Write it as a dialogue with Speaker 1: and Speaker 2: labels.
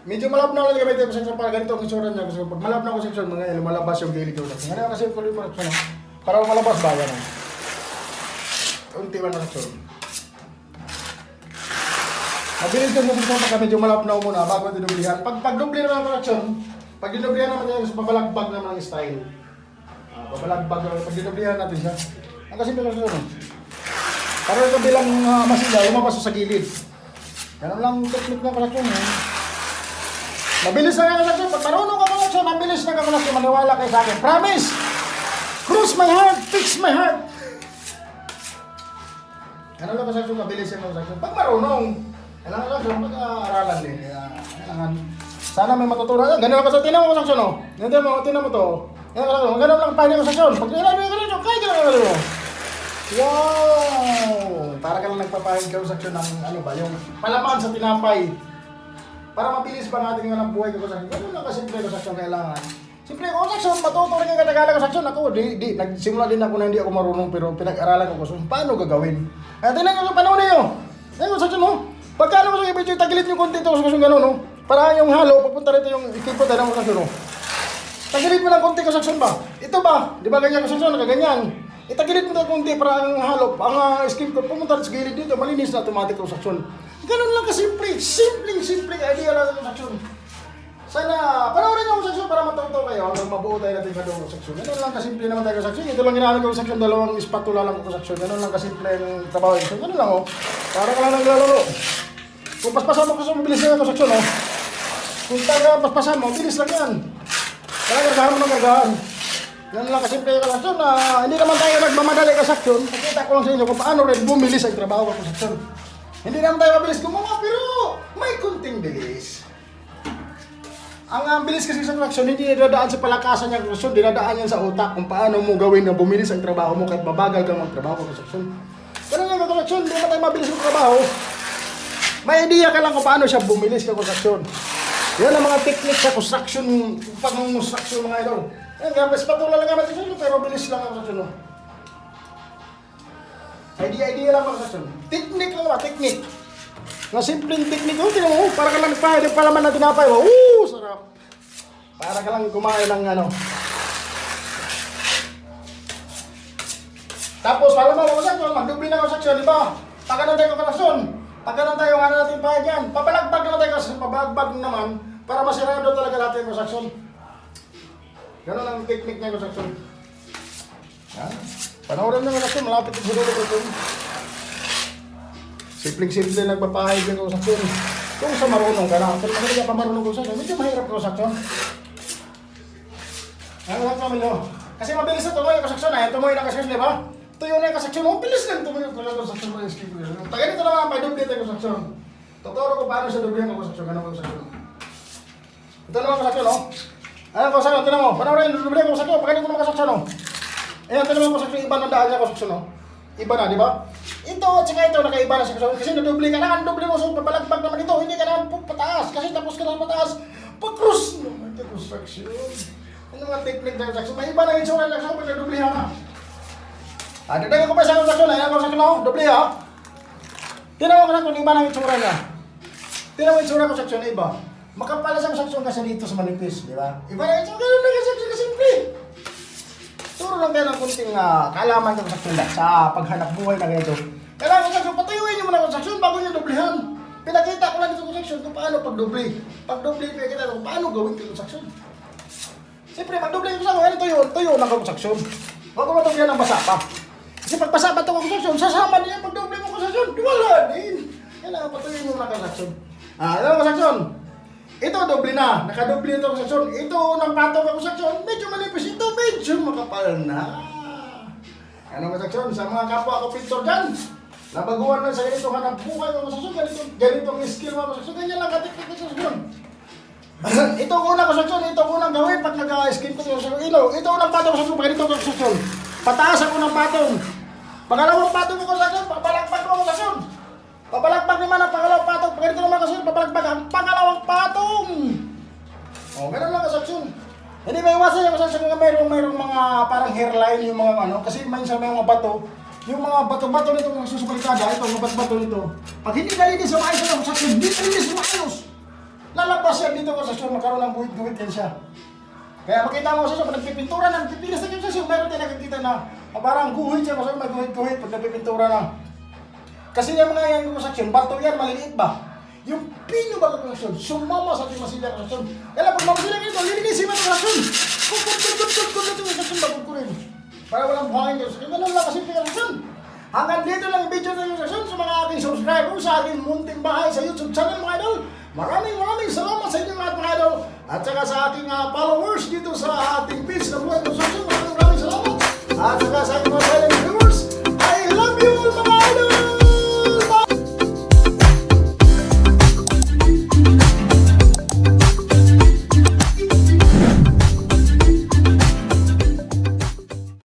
Speaker 1: Medyo malab na lang gamitin ko sa para ganito ang itsura niya. Kasi pag malab na ko section, mga lumalabas yung gilid ko. Ngayon kasi ko yung section, para malabas ba yan. Unti man na section. Mabilis din mo section pagka medyo malab na muna bago dinublihan. Pag dubli naman ang section, pag dinublihan naman yan, babalagbag naman ang style. Babalagbag naman, pag dinublihan natin siya. Ang kasi bilang section. Para ito bilang masila, lumabas sa gilid. Ganun lang technique ng section. Mabilis na kakonnection. Pag marunong ka connection, mabilis na kakonnection. Maniwala kayo sa akin. Promise! Cross my heart! Fix my heart! Ano lang connection? Mabilis yung connection. Pag marunong, kailangan connection, pag-aaralan din. Kailangan. Sana may matutunan. Ganun lang kasi, tinan mo connection, no? Tinan mo to. Ganun lang pa yung connection. Pag tinan mo yung connection, kaya ganun mo. Wow! Para ka lang nagpapahid ka connection ng ano ba, yung palaman sa tinapay. Para mabilis pa natin yung buhay ko sa akin. Ganun lang kasi simple ko sa action kailangan. Simple ko sa action, matuturing yung katagalan ko sa action. Ako, nagsimula din ako na hindi ako marunong pero pinag-aralan ko so paano gagawin? Kaya tingnan nyo sa panahon niyo. Tingnan ko sa action, no? Pagkano ko sa ibig yung tagilid nyo konti ito sa action gano'n, no? Para yung halo, papunta rito yung equipo tayo ng action, no? Tagilid mo lang konti ko sa action ba? Ito ba? Di ba ganyan ko sa action? Nakaganyan. Itagilid mo lang konti para ang halo, ang skin ko pumunta sa gilid dito, malinis na automatic ko sa action. Ganun lang kasimple, simpleng idea lang sa section. Sana, panoorin nyo ang section para matuto kayo hanggang mabuo tayo natin kadong section. Ganun lang kasimple naman tayo sa section. Ito lang ginamit ko sa section, dalawang spatula lang ko sa section. Ganun lang kasimple yung trabaho sa section. Ganun lang oh. Para ka lang naglalaro. Kung paspasan mo kasi mabilis lang ako sa section oh. Kung taga paspasan mo, bilis lang yan. Kaya gargahan mo ng gargahan. Ganun lang kasimple yung section na hindi naman tayo nagmamadali ka section. Pakita ko lang sa inyo kung paano rin bumilis ang trabaho ko sa section. Hindi naman tayo mabilis gumawa, pero may kunting bilis. Ang bilis kasi sa action, hindi dadaan sa palakasan ng action, dinadaan yan sa utak kung paano mo gawin na bumilis ang trabaho mo kahit mabagal kang magtrabaho sa action. Pero nga ang action, hindi naman tayo mabilis ang trabaho. May idea ka lang kung paano siya bumilis sa construction. Yan ang mga technique sa construction, pag-construction mga idol. Yan, kapag patula lang naman sa pero bilis lang ang construction. Idea lang mga kasyon. Technique lang ba? Technique. Nga simpleng technique. Oh, tinan mo. Para ka lang nagpahid yung palaman na tinapay. Sarap. Para ka lang kumain ng ano. Tapos, para mo mga kasyon, magdubli na kasyon, di ba? Pagkanan tayo kasyon. Pagkanan tayo nga natin pahid yan. Papalagbag naman tayo kasyon. Papalagbag naman para masirado talaga natin yung kasyon. Ganun ang technique niya kasyon. Yan. Panoorin nyo nga kasi malapit yung dulo ko ito. Simpleng-simple nagpapahid yung konsaksyon. Kung sa marunong ka na, kung hindi ka pa marunong konsaksyon, medyo mahirap konsaksyon. Ano lang kami nyo? Kasi mabilis na tumoy yung konsaksyon eh. Tumoy na konsaksyon, di ba? Tuyo na yung konsaksyon. Mabilis lang tumoy yung konsaksyon mo yung skip ko. Taganito naman ang pa-duplicate yung konsaksyon. Tuturo ko paano siya duplicate yung konsaksyon. Ganun konsaksyon. Ito naman konsaksyon, no? Ano konsaksyon? Ito naman. Panoorin yung duplicate yung konsaksyon. Pagkanin ko naman konsaksyon, no? Ayan, ito naman konsaksyon. Iba na daan niya konsaksyon, no? Iba na, di ba? Ito at saka ito, nakaiba na siya. Kasi nadubli ka na, ang dubli mo. So, papalagbag naman ito. Hindi ka na pataas. Kasi tapos ka na pataas. Pag-cross naman ito konsaksyon. Ano nga technique ng konsaksyon? May iba na yung itsura ng konsaksyon pag nadublihan na. Dadagan ko pa sa konsaksyon. Ayan, konsaksyon ako. Dubli, ha? Tinan mo konsaksyon, iba na yung itsura niya. Tinan mo yung itsura ng konsaksyon, iba. Makapala sa konsaksyon kasi dito sa manipis, di ba? Iba na yung itsura ng konsaksyon kasi simple. Turo lang kayo ng kunting kaalaman ng konsaksyon sa paghanap buhay na ganito. Kailangan konsaksyon, patayuin nyo muna konsaksyon bago nyo dublihan. Pinakita ko lang ito konsaksyon kung paano pagdubli. Pagdubli, pinakita kung paano gawin yung konsaksyon. Siyempre, pagdubli yung konsaksyon, tuyo lang ang konsaksyon. Huwag ko matublihan ng basa pa. Kasi pag basa pa ito konsaksyon, sasama niya pagdubli mo konsaksyon. Wala din. Kailangan patayuin mo muna konsaksyon. Ano konsaksyon? Ito, doble na. Nakadobli ito ang konsaksyon. Ito, unang patong ang konsaksyon. Medyo malipis. Ito, medyo makapal na. Ano konsaksyon? Sa mga kapwa ko pintor dyan. Nabaguhan na sa ganito ka ng buhay ng konsaksyon. Ganito ang skill mo konsaksyon. Ganyan lang katiktik ng konsaksyon. Ito ang unang konsaksyon. Ito ang unang gawin pag nag-skin ko konsaksyon. Ito unang patong konsaksyon. Ganito ang konsaksyon. Pataas ang unang patong. Pangalawang patong ang konsaksyon. Papalagpag mo ang konsaksyon. Papalagpag naman ang pangalawang patong. Pag ganito naman kasi papalagpag ang pangalawang patong. O, ganun lang konsaksyon. Hindi may iwasan yung konsaksyon nga mayroong mga parang hairline yung mga ano. Kasi minsan may mga bato. Yung mga bato-bato nito mga susubalikada. Ito, mga bato-bato nito. Pag hindi nalinis yung ayos ng konsaksyon, hindi nalinis yung ayos. lalabas yan dito konstruksyon, magkaroon ng guhit-guhit yan siya. Kaya makita mo siya, pag nagpipintura na, nagpipilis na siya, mayroon din nakikita na parang guhit siya, kasi may guhit-guhit pag nagpipintura na. Kasi yung mga yan konstruksyon, bato yan, maliliit ba? Yung pino ba konstruksyon, sumama sa ating masilya konstruksyon. Kaya pag mamasilya kayo, lilinisin mo ang konstruksyon. Kukut-kut-kut-kut-kut-kut-kut-kut. Para walang buhangin konstruksyon. Ganun lang kasi konstruksyon. Hanggang dito lang ang video ng konstruksyon sa mga ating subscribers sa ating munting bahay sa YouTube channel mga idol. Maraming salamat sa inyong lahat mga idol. At saka sa ating followers dito sa ating page na